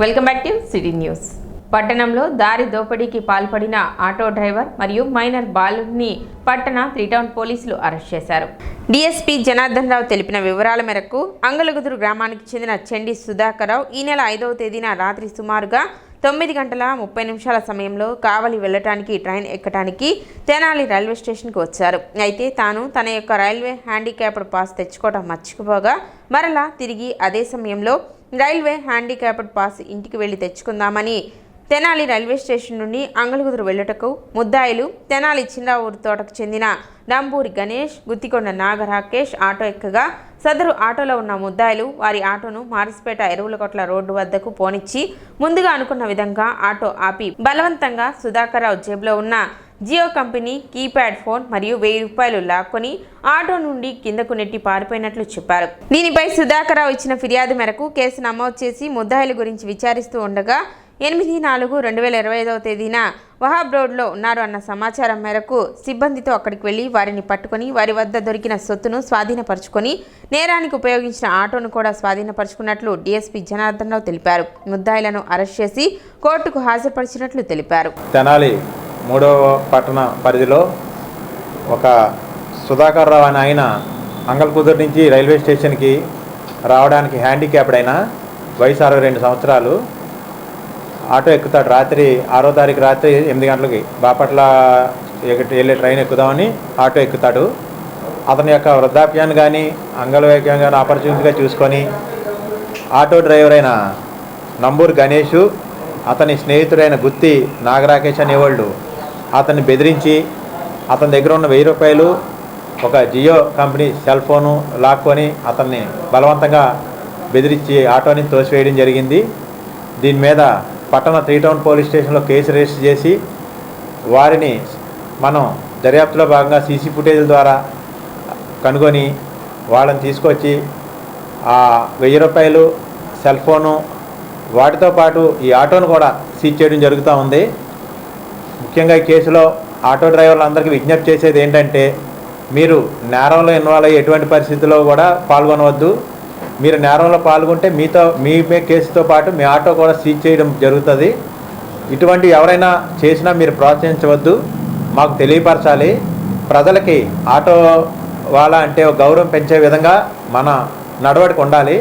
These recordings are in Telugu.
Welcome back to city news. పట్టణంలో దారి దోపిడీకి పాల్పడిన ఆటో డ్రైవర్ మరియు మైనర్ బాలుడిని పట్టణ 3 టౌన్ పోలీసులు అరెస్ట్ చేశారు. డీఎస్పీ జనార్దన్ రావు తెలిపిన వివరాల మేరకు అంగలగుదురు గ్రామానికి చెందిన చెండి సుధాకర్ రావు ఈ నెల 5వ తేదీన రాత్రి సుమారుగా 9:30 సమయంలో కావలి వెళ్లటానికి ట్రైన్ ఎక్కడానికి తెనాలి రైల్వే స్టేషన్కి వచ్చారు. అయితే తాను తన యొక్క రైల్వే హ్యాండిక్యాప్డ్ పాస్ తెచ్చుకోవడం మర్చిపోగా మరలా తిరిగి అదే సమయంలో రైల్వే హ్యాండిక్యాప్డ్ పాస్ ఇంటికి వెళ్లి తెచ్చుకుందామని తెనాలి రైల్వే స్టేషన్ నుండి అంగలగుదురు వెళ్లటకు ముద్దాయిలు తెనాలి చిన్నఊరు తోటకు చెందిన నంబూరి గణేష్, గుత్తికొండ నాగరాకేష్ ఆటో ఎక్కగా సదరు ఆటోలో ఉన్న ముద్దాయిలు వారి ఆటోను మారిసిపేట ఎరువులకొట్ల రోడ్డు వద్దకు పోనిచ్చి ముందుగా అనుకున్న విధంగా ఆటో ఆపి బలవంతంగా సుధాకర్ రావు జేబులో ఉన్న జియో కంపెనీ కీప్యాడ్ ఫోన్ మరియు 1000 రూపాయలు లాక్కొని ఆటో నుండి కిందకు నెట్టి పారిపోయినట్లు చెప్పారు. దీనిపై సుధాకర్ రావు ఇచ్చిన ఫిర్యాదు మేరకు కేసు నమోదు చేసి ముద్దాయిల గురించి విచారిస్తూ ఉండగా 8/4/2025 తేదీన వహాబ్ రోడ్లో ఉన్నారు అన్న సమాచారం మేరకు సిబ్బందితో అక్కడికి వెళ్లి వారిని పట్టుకొని వారి వద్ద దొరికిన సొత్తును స్వాధీనపరుచుకొని నేరానికి ఉపయోగించిన ఆటోను కూడా స్వాధీనపరుచుకున్నట్లు డీఎస్పీ జనార్దన్ రావు తెలిపారు. ముద్దాయిలను అరెస్ట్ చేసి కోర్టుకు హాజరుపరిచినట్లు తెలిపారు. తెనాలి 3వ పట్టణ పరిధిలో ఒక సుధాకర్ రావు అనే ఆయన అంగల్కుదురు నుంచి రైల్వే స్టేషన్కి రావడానికి హ్యాండిక్యాప్డ్ అయిన వయసు 62 సంవత్సరాలు ఆటో ఎక్కుతాడు. రాత్రి 6వ తారీఖు రాత్రి 8 గంటలకి బాపట్ల వెళ్ళే ట్రైన్ ఎక్కుదామని ఆటో ఎక్కుతాడు. అతని యొక్క వృద్ధాప్యాన్ని కానీ అంగవైకల్యం కానీ ఆపర్చునిటీగా చూసుకొని ఆటో డ్రైవర్ అయిన నంబూరి గణేష్, అతని స్నేహితుడైన గుత్తి నాగరాకేష్ అనేవాళ్ళు అతన్ని బెదిరించి అతని దగ్గర ఉన్న 1000 రూపాయలు ఒక జియో కంపెనీ సెల్ ఫోను లాక్కొని అతన్ని బలవంతంగా బెదిరించి ఆటోని తోసివేయడం జరిగింది. దీని మీద పట్టణ 3 టౌన్ పోలీస్ స్టేషన్లో కేసు రిజిస్టర్ చేసి వారిని మనం దర్యాప్తులో భాగంగా సీసీ ఫుటేజ్ల ద్వారా కనుగొని వాళ్ళని తీసుకొచ్చి ఆ 1000 రూపాయలు సెల్ ఫోను వాటితో పాటు ఈ ఆటోను కూడా సీజ్ చేయడం జరుగుతూ ఉంది. ముఖ్యంగా ఈ కేసులో ఆటో డ్రైవర్లందరికీ విజ్ఞప్తి చేసేది ఏంటంటే మీరు నేరంలో ఇన్వాల్వ్ అయ్యి ఎటువంటి పరిస్థితుల్లో కూడా పాల్గొనవద్దు. మీరు నేరంలో పాల్గొంటే మీ కేసుతో పాటు మీ ఆటో కూడా సీజ్ చేయడం జరుగుతుంది. ఇటువంటి ఎవరైనా చేసినా మీరు ప్రోత్సహించవద్దు, మాకు తెలియపరచాలి. ప్రజలకి ఆటో వాళ్ళ అంటే గౌరవం పెంచే విధంగా మన నడవడిక ఉండాలి.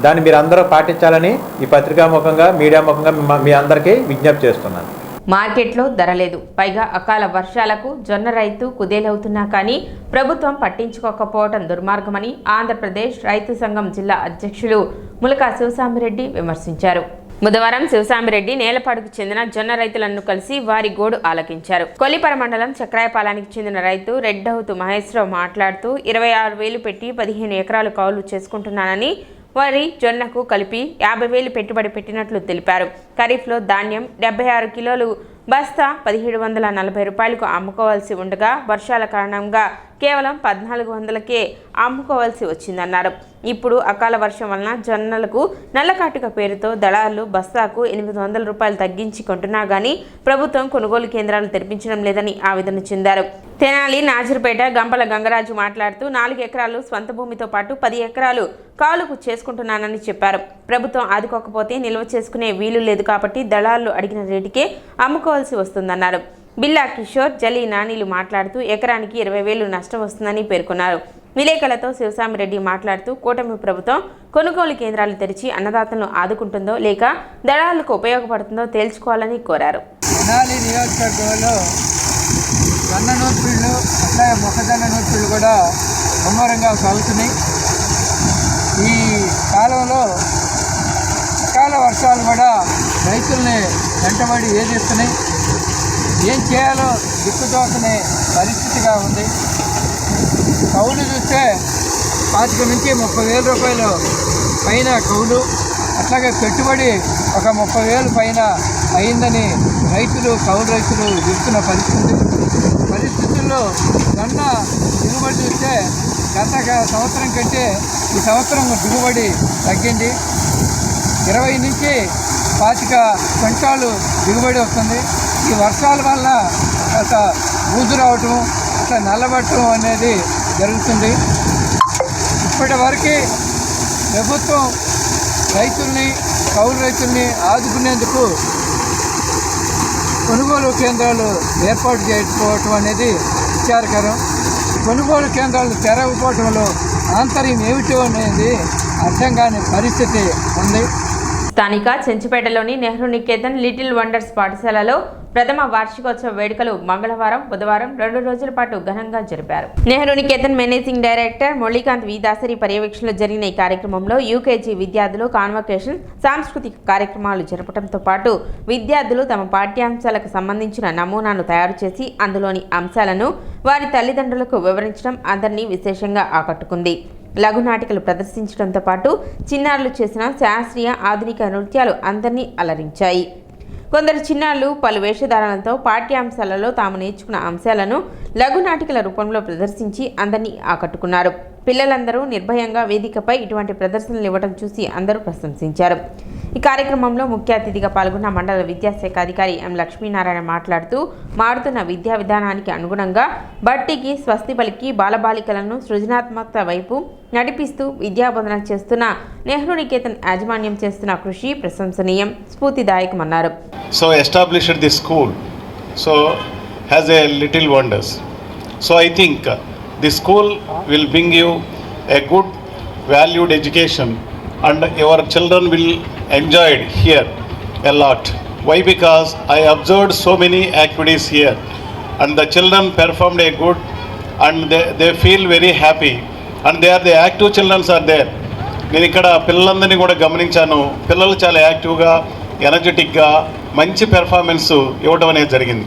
దాన్ని మీరు అందరూ పాటించాలని ఈ పత్రికాముఖంగా మీడియా ముఖంగా మీ అందరికీ విజ్ఞప్తి చేస్తున్నాను. మార్కెట్లో ధర లేదు, పైగా అకాల వర్షాలకు జొన్న రైతు కుదేలవుతున్నా కానీ ప్రభుత్వం పట్టించుకోకపోవడం దుర్మార్గమని ఆంధ్రప్రదేశ్ రైతు సంఘం జిల్లా అధ్యక్షులు ములకా శివసామిరెడ్డి విమర్శించారు. బుధవారం శివసామిరెడ్డి నేలపాడుకు చెందిన జొన్న రైతులను కలిసి వారి గోడు ఆలకించారు. కొల్లిపర మండలం చక్రాయపాలానికి చెందిన రైతు రెడ్డవుతు మహేశ్వరరావు మాట్లాడుతూ 26,000 పెట్టి 15 ఎకరాలు కౌలు చేసుకుంటున్నానని, వరి జొన్నకు కలిపి 50,000 పెట్టుబడి పెట్టినట్లు తెలిపారు. ఖరీఫ్లో ధాన్యం 76 కిలోలు బస్తా 1740 రూపాయలకు అమ్ముకోవాల్సి ఉండగా వర్షాల కారణంగా కేవలం 1400కే అమ్ముకోవాల్సి వచ్చిందన్నారు. ఇప్పుడు అకాల వర్షం వలన జొన్నలకు నల్లకాటుక పేరుతో దళారులు బస్తాకు 800 రూపాయలు తగ్గించి కొంటున్నా కానీ ప్రభుత్వం కొనుగోలు కేంద్రాలు తెరిపించడం లేదని ఆవేదన చెందారు. తెనాలి నాజర్పేట గంపల గంగరాజు మాట్లాడుతూ 4 ఎకరాలు స్వంత భూమితో పాటు 10 ఎకరాలు కాలుకు చేసుకుంటున్నానని చెప్పారు. ప్రభుత్వం ఆదుకోకపోతే నిల్వ చేసుకునే వీలు లేదు కాబట్టి దళారులు అడిగిన రేటుకే అమ్ముకోవాల్సి వస్తుందన్నారు. బిల్లా కిషోర్, జలీ నానీలు మాట్లాడుతూ ఎకరానికి 20,000 నష్టం వస్తుందని పేర్కొన్నారు. విలేకరులతో శివసామిరెడ్డి మాట్లాడుతూ కూటమి ప్రభుత్వం కొనుగోలు కేంద్రాలు తెరిచి అన్నదాతలను ఆదుకుంటుందో లేక దళారులకు ఉపయోగపడుతుందో తేల్చుకోవాలని కోరారు. తెనాలి నియోజకవర్గంలో జొన్న నూర్పిళ్ళు అట్లాగే మొక్కజొన్న నూర్పిళ్ళు కూడా ముమ్మరంగా సాగుతున్నాయి. ఈ కాలంలో అకాల వర్షాలు కూడా రైతుల్ని వెంటబడి వేధిస్తున్నాయి. ఏం చేయాలో దిక్కుతోచని పరిస్థితిగా ఉంది. కౌలు చూస్తే 25,000 నుంచి 30,000 రూపాయలు పైన కౌలు, అట్లాగే పెట్టుబడి ఒక 30,000 పైన అయిందని కౌలు రైతులు చెప్తున్న పరిస్థితుల్లో జొన్న దిగుబడి చూస్తే గత సంవత్సరం కంటే ఈ సంవత్సరం దిగుబడి తగ్గింది. 20 నుంచి 25 క్వింటాలు దిగుబడి వస్తుంది. ఈ వర్షాల వల్ల అట్లా బూజు రావటం, అట్లా నల్లబట్టడం అనేది జరుగుతుంది. ఇప్పటి వరకు ప్రభుత్వం రైతుల్ని కౌలు రైతుల్ని ఆదుకునేందుకు కొనుగోలు కేంద్రాలు ఏర్పాటు చేయకపోవటం అనేది విచారకరం. కొనుగోలు కేంద్రాలు తెరవకపోవటంలో ఆంతర్యం ఏమిటో అనేది అర్థం కాని పరిస్థితి ఉంది. స్థానిక చెంచుపేటలోని నెహ్రూ నికేతన్ లిటిల్ వండర్స్ పాఠశాలలో ప్రథమ వార్షికోత్సవ వేడుకలు మంగళవారం, బుధవారం 2 రోజుల పాటు ఘనంగా జరిపారు. నెహ్రూ నికేతన్ మేనేజింగ్ డైరెక్టర్ మురళీకాంత్ వీదాసరి పర్యవేక్షణలో జరిగిన ఈ కార్యక్రమంలో యూకేజీ విద్యార్థులు కాన్వకేషన్, సాంస్కృతిక కార్యక్రమాలు జరపడంతో పాటు విద్యార్థులు తమ పాఠ్యాంశాలకు సంబంధించిన నమూనాను తయారు చేసి అందులోని అంశాలను వారి తల్లిదండ్రులకు వివరించడం అందరినీ విశేషంగా ఆకట్టుకుంది. లఘునాటికలు ప్రదర్శించడంతో పాటు చిన్నారులు చేసిన శాస్త్రీయ, ఆధునిక నృత్యాలు అందరినీ అలరించాయి. కొందరు చిన్నారులు పలు వేషధారణలతో పాఠ్యాంశాలలో తాము నేర్చుకున్న అంశాలను లఘునాటికల రూపంలో ప్రదర్శించి అందరినీ ఆకట్టుకున్నారు. పిల్లలందరూ నిర్భయంగా వేదికపై ఇటువంటి ప్రదర్శనలు ఇవ్వడం చూసి అందరూ ప్రశంసించారు. ఈ కార్యక్రమంలో ముఖ్య అతిథిగా పాల్గొన్న మండల విద్యాశాఖ అధికారి ఎం లక్ష్మీనారాయణ మాట్లాడుతూ మారుతున్న విద్యా విధానానికి అనుగుణంగా బట్టికి స్వస్తి పలికి బాలబాలికలను సృజనాత్మకత వైపు నడిపిస్తూ విద్యాబోధన చేస్తున్న నెహ్రూ నికేతన్ యాజమాన్యం చేస్తున్న కృషి ప్రశంసనీయం, స్ఫూర్తిదాయకమన్నారు. So established this school, so has a little wonders. So I think the school will bring you a good valued education and your children will enjoy it here a lot. Why? Because I observed so many activities here and the children performed a good and they feel very happy and they are the active children are there. నేను ఇక్కడ పిల్లలందరినీ కూడా గమనించాను. పిల్లలు చాలా యాక్టివ్గా, ఎనర్జెటిక్గా మంచి పెర్ఫార్మెన్స్ ఇవ్వడం అనేది జరిగింది.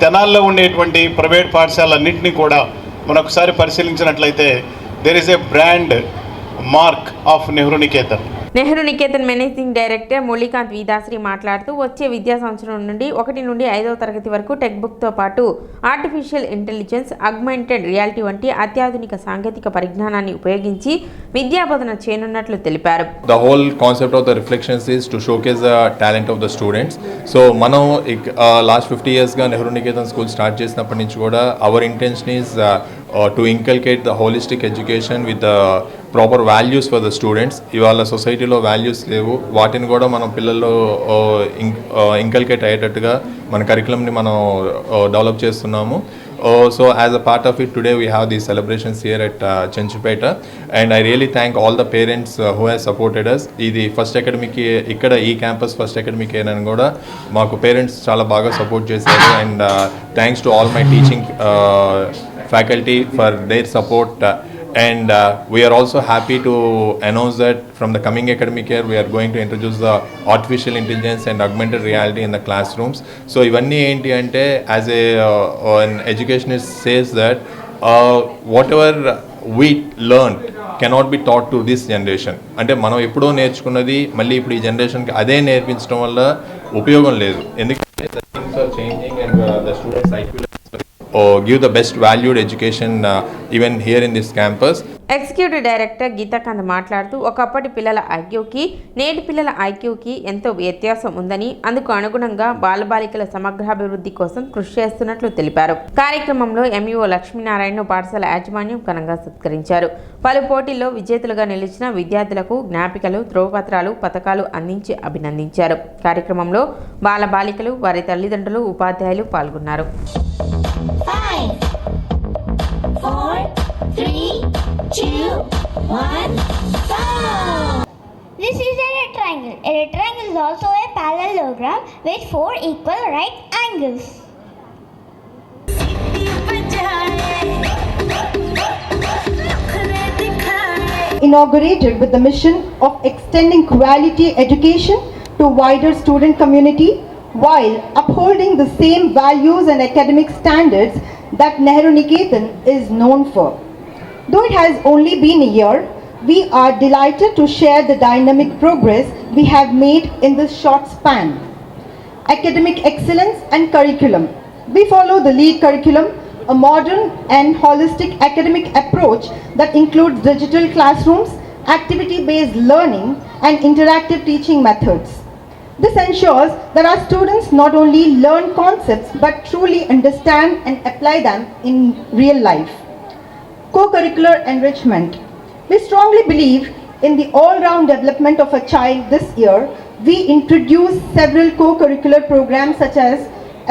తెనాల్లో ఉండేటువంటి ప్రైవేట్ పాఠశాలన్నింటినీ కూడా మనం ఒకసారి పరిశీలించినట్లయితే there is a brand mark of Nehru Niketan. Nehru Niketan managing director Muralikant Vidasari మాట్లాడుతూ వచ్చే విద్యా సంవత్సరం నుండి 1 నుండి 5వ తరగతి వరకు టెక్స్ట్ బుక్తో పాటు ఆర్టిఫిషియల్ ఇంటెలిజెన్స్, అగ్మెంటెడ్ రియాలిటీ వంటి అత్యాధునిక సాంకేతిక పరిజ్ఞానాన్ని ఉపయోగించి విద్యాబోధన చేయనున్నట్లు తెలిపారు. The whole concept of the reflections is to showcase the talent of the students. So మనం లాస్ట్ 50 yearsగా నెహ్రూ నికేతన్ స్కూల్ స్టార్ట్ చేసినప్పటి నుంచి కూడా our intention is to inculcate the holistic education with the proper values for the students. ఇవాళ సొసైటీలో వాల్యూస్ లేవు, వాటిని కూడా మనం పిల్లల్లో ఇంకల్కేట్ అయ్యేటట్టుగా మన కరికులంని మనం డెవలప్ చేస్తున్నాము. So as a part of it, today we have these celebrations here at Chenchupeta and I really thank all the parents who have supported us. ఇది ఫస్ట్ అకాడమిక్, ఇక్కడ ఈ క్యాంపస్ ఫస్ట్ అకాడమిక్ ఇయర్ అని కూడా మాకు పేరెంట్స్ చాలా బాగా సపోర్ట్ చేశారు and thanks to all my teaching faculty for their support and we are also happy to announce that from the coming academic year we are going to introduce the artificial intelligence and augmented reality in the classrooms. So ivanni enti ante as an educationist says that whatever we learned cannot be taught to this generation. అంటే మనం ఎప్పుడో నేర్చుకున్నది మళ్ళీ ఇప్పుడు ఈ జనరేషన్కి అదే నేర్పించడం వల్ల ఉపయోగం లేదు. ఎందుకంటే the things are changing and the students IQ give the best valued education even here in this campus. Executive director Geetakant మాట్లాడుతూ ఒకప్పటి పిల్లల ఐక్యూకి నేటి పిల్లల ఐక్యూకి ఎంతో వ్యత్యాసం ఉందని, అందుకు అనుగుణంగా బాలబాలికల సమగ్రాభివృద్ధి కోసం కృషి చేస్తున్నట్లు తెలిపారు. కార్యక్రమంలో ఎంఈఓ లక్ష్మీనారాయణ పాఠశాల యాజమాన్యం ఘనంగా సత్కరించారు. పలు పోటీల్లో విజేతలుగా నిలిచిన విద్యార్థులకు జ్ఞాపికలు, ధ్రువపత్రాలు, పథకాలు అందించి అభినందించారు. కార్యక్రమంలో బాలబాలికలు, వారి తల్లిదండ్రులు, ఉపాధ్యాయులు పాల్గొన్నారు. 5, 4, 3, 2, 1, go! This is a rectangle. A rectangle is also a parallelogram with 4 equal right angles. Inaugurated with the mission of extending quality education to wider student community while upholding the same values and academic standards that Nehru Niketan is known for. Though it has only been a year, we are delighted to share the dynamic progress we have made in this short span. Academic excellence and curriculum. We follow the LEAD curriculum, a modern and holistic academic approach that includes digital classrooms, activity-based learning, and interactive teaching methods. This ensures that our students not only learn concepts but truly understand and apply them in real life. Co-curricular enrichment. We strongly believe in the all-round development of a child this year we introduced several co-curricular programs such as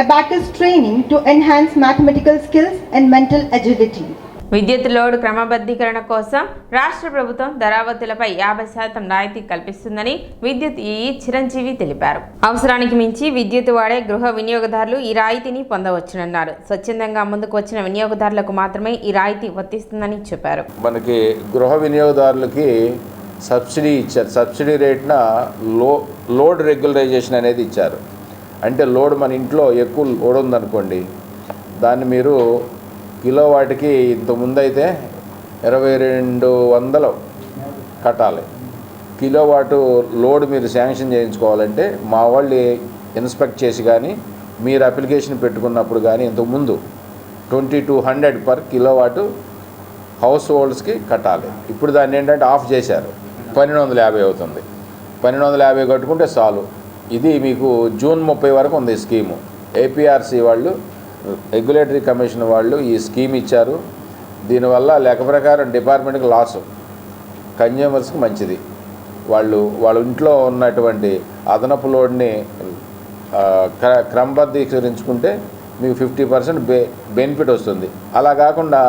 abacus training to enhance mathematical skills and mental agility. విద్యుత్ లోడ్ క్రమబద్ధీకరణ కోసం రాష్ట్ర ప్రభుత్వం ధరావతులపై 50% రాయితీ కల్పిస్తుందని విద్యుత్ ఈఈ చిరంజీవి తెలిపారు. అవసరానికి మించి విద్యుత్ వాడే గృహ వినియోగదారులు ఈ రాయితీని పొందవచ్చునన్నారు. స్వచ్ఛందంగా ముందుకు వచ్చిన వినియోగదారులకు మాత్రమే ఈ రాయితీ వర్తిస్తుందని చెప్పారు. మనకి గృహ వినియోగదారులకి సబ్సిడీ ఇచ్చారు. సబ్సిడీ రేట్న లోడ్ రెగ్యులరైజేషన్ అనేది ఇచ్చారు. అంటే లోడ్ మన ఇంట్లో ఎక్కువ లోడ్ ఉందనుకోండి, దాన్ని మీరు కిలోవాట్కి ఇంతకుముందు అయితే 2200 కట్టాలి. కిలోవాటు లోడ్ మీరు శాంక్షన్ చేయించుకోవాలంటే మా వాళ్ళు ఇన్స్పెక్ట్ చేసి కానీ మీరు అప్లికేషన్ పెట్టుకున్నప్పుడు కానీ ఇంతకుముందు 2200 పర్ కిలోవాటు హౌస్ హోల్డ్స్కి కట్టాలి. ఇప్పుడు దాన్ని ఏంటంటే ఆఫ్ చేశారు, 1250 అవుతుంది. 1250 కట్టుకుంటే చాలు. ఇది మీకు జూన్ 30 వరకు ఉంది ఈ స్కీము. ఏపీఆర్సీ వాళ్ళు, రెగ్యులేటరీ కమిషన్ వాళ్ళు ఈ స్కీమ్ ఇచ్చారు. దీనివల్ల లెక్క ప్రకారం డిపార్ట్మెంట్కి లాసు, కన్జ్యూమర్స్కి మంచిది. వాళ్ళ ఇంట్లో ఉన్నటువంటి అదనపు లోడ్ని క్రమబద్ధీకరించుకుంటే మీకు 50% బెనిఫిట్ వస్తుంది. అలా కాకుండా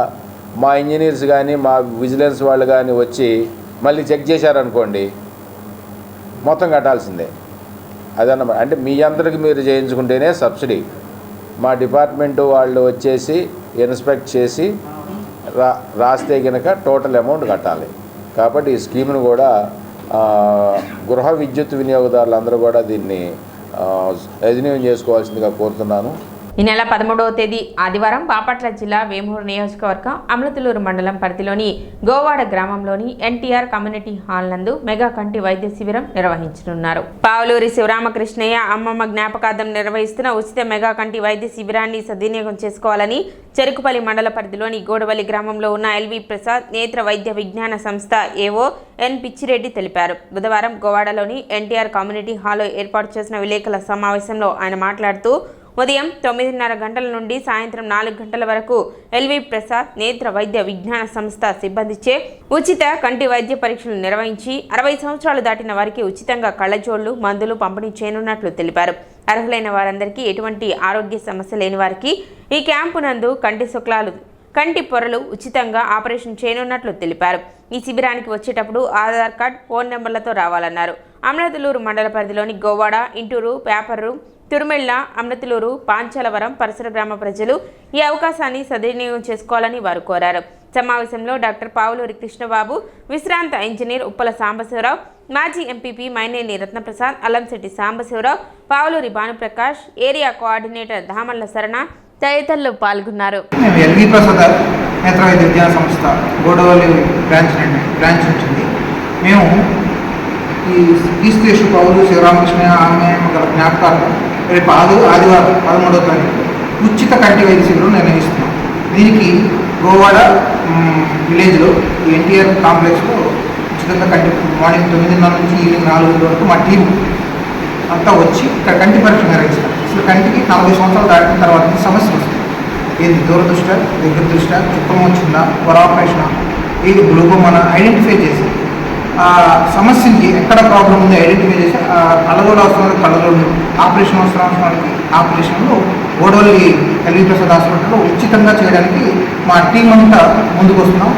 మా ఇంజనీర్స్ కానీ మా విజిలెన్స్ వాళ్ళు కానీ వచ్చి మళ్ళీ చెక్ చేశారనుకోండి, మొత్తం కట్టాల్సిందే. అదన్నమాట. అంటే మీ అందరికి మీరు చేయించుకుంటేనే సబ్సిడీ. మా డిపార్ట్మెంటు వాళ్ళు వచ్చేసి ఇన్స్పెక్ట్ చేసి రాస్తే కనుక టోటల్ అమౌంట్ కట్టాలి. కాబట్టి ఈ స్కీమ్ను కూడా గృహ విద్యుత్ వినియోగదారులందరూ కూడా దీన్ని సద్వినియోగం చేసుకోవాల్సిందిగా కోరుతున్నాను. ఈ నెల 13వ తేదీ ఆదివారం బాపట్ల జిల్లా వేమూరు నియోజకవర్గం అమలతులూరు మండలం పరిధిలోని గోవాడ గ్రామంలోని ఎన్టీఆర్ కమ్యూనిటీ హాల్ నందు మెగా కంటి వైద్య శిబిరం నిర్వహించనున్నారు. పావులూరి శివరామకృష్ణయ్య అమ్మమ్మ జ్ఞాపకార్థం నిర్వహిస్తున్న ఉచిత మెగా కంటి వైద్య శిబిరాన్ని సద్వినియోగం చేసుకోవాలని చెరుకుపల్లి మండల పరిధిలోని గోడవల్లి గ్రామంలో ఉన్న ఎల్వి ప్రసాద్ నేత్ర వైద్య విజ్ఞాన సంస్థ ఏవో ఎన్ పిచ్చిరెడ్డి తెలిపారు. బుధవారం గోవాడలోని ఎన్టీఆర్ కమ్యూనిటీ హాల్లో ఏర్పాటు చేసిన విలేకరుల సమావేశంలో ఆయన మాట్లాడుతూ ఉదయం 9:30 గంటల నుండి సాయంత్రం 4 గంటల వరకు ఎల్వి ప్రసాద్ నేత్ర వైద్య విజ్ఞాన సంస్థ సిబ్బందిచే ఉచిత కంటి వైద్య పరీక్షలు నిర్వహించి 60 సంవత్సరాలు దాటిన వారికి ఉచితంగా కళ్ళజోళ్లు, మందులు పంపిణీ చేయనున్నట్లు తెలిపారు. అర్హులైన వారందరికీ ఎటువంటి ఆరోగ్య సమస్య లేని వారికి ఈ క్యాంపు నందు కంటి శుక్లాలు, కంటి పొరలు ఉచితంగా ఆపరేషన్ చేయనున్నట్లు తెలిపారు. ఈ శిబిరానికి వచ్చేటప్పుడు ఆధార్ కార్డ్, ఫోన్ నెంబర్లతో రావాలన్నారు. అమలతులూరు మండల పరిధిలోని గోవాడ, ఇంటూరు, పేపర్రు, తిరుమెళ్ళ, అమృతలూరు, పాంచాలవరం పరిసర గ్రామ ప్రజలు ఈ అవకాశాన్ని సద్వినియోగం చేసుకోవాలని వారు కోరారు. సమావేశంలో డాక్టర్ పావులూరి కృష్ణబాబు, విశ్రాంత ఇంజనీర్ ఉప్పల సాంబశివరావు, మాజీ MPP Maineni Ratnaprasad, Allamsetty Sambasivarao, Pavuluri Bhanuprakash, area coordinator Damalla Sarana తదితరులు పాల్గొన్నారు. ఎల్వి ప్రసాద్ నేత్ర వైద్య విజ్ఞాన సంస్థ గోడవల్లి బ్రాంచ్ వచ్చింది. మేము ఈ క్రీస్తు పౌలు శివరామకృష్ణ ఆమె గల జ్ఞాపకార్థం రేపు ఆదివారం 13వ తారీఖు ఉచిత కంటి వైద్య శిబిరం నిర్వహిస్తున్నాం. దీనికి గోవాడ విలేజ్లో ఎన్టీఆర్ కాంప్లెక్స్లో ఉచితంగా కంటి మార్నింగ్ 9:30 నుంచి ఈవినింగ్ 4 వరకు మా టీం అంతా వచ్చి ఇక్కడ కంటి పరీక్ష నిర్వహిస్తారు. అసలు కంటికి 40 సంవత్సరాలు దాటిన తర్వాత సమస్య వస్తుంది. ఏది దూరదృష్ట, దగ్గర దృష్ట, చుక్కం వచ్చిందా, ఆపరేషన్, ఏది గ్లూకోమా ఐడెంటిఫై చేసి ఆ సమస్యకి ఎక్కడ ప్రాబ్లం ఉంది ఐడెంటిఫై చేసి కళ్ళజోడు అవసరం కళ్ళజోడు, ఆపరేషన్ అవసరం వాళ్ళకి ఆపరేషన్లు గోడవల్లి ఎల్వి ప్రసాద్ హాస్పిటల్లో ఉచితంగా చేయడానికి మా టీం అంతా ముందుకు వస్తున్నాం.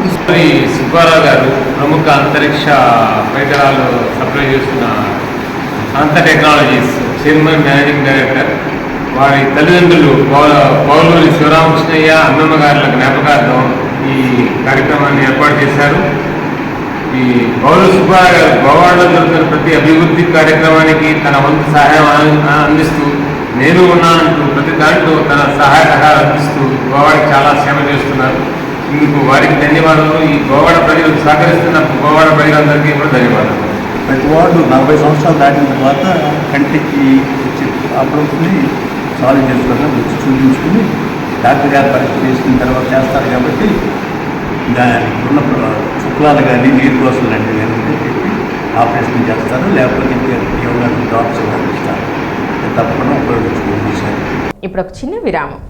సుబ్బారావు గారు ప్రముఖ అంతరిక్ష పరికరాలు సప్లై చేస్తున్న అనంత టెక్నాలజీస్ చైర్మన్, మేనేజింగ్ డైరెక్టర్, వారి తల్లిదండ్రులు పౌలూరి శివరామకృష్ణయ్య అమ్మమ్మ గారుల జ్ఞాపకార్థం ఈ కార్యక్రమాన్ని ఏర్పాటు చేశారు. ఈ పౌలూరి సుబ్బారావు గారు గోవాడలో జరుగుతున్న ప్రతి అభివృద్ధి కార్యక్రమానికి తన వంతు సహాయం అందిస్తూ, నేను ఉన్నానంటూ ప్రతి దాంట్లో తన సహాయ సహకారాలు అందిస్తూ గోవాడకి చాలా సేవ చేస్తున్నారు. ఇందుకు వారికి ధన్యవాదాలు. ఈ గోవాడ ప్రజలు సహకరిస్తున్న గోవాడ ప్రజలందరికీ కూడా ధన్యవాదాలు. ప్రతి వార్డు 40 సంవత్సరాలు దాటిన తర్వాత కంటికి అప్రోచ్ని సాల్వ్ చేసుకోవడం వచ్చి చూపించుకుని డాక్టర్ గారు పరీక్ష చేసుకున్న తర్వాత చేస్తారు. కాబట్టి దానికి ఉన్న శుక్లాలు కానీ నీరు కోసం లాంటివి ఏంటంటే చెప్పి ఆపరేషన్ చేస్తారు. లేకపోతే యోగా డ్రాప్స్ ఇస్తారు. తప్పకుండా ఉపయోగించుకోవాలి. ఇప్పుడు ఒక చిన్న విరామం.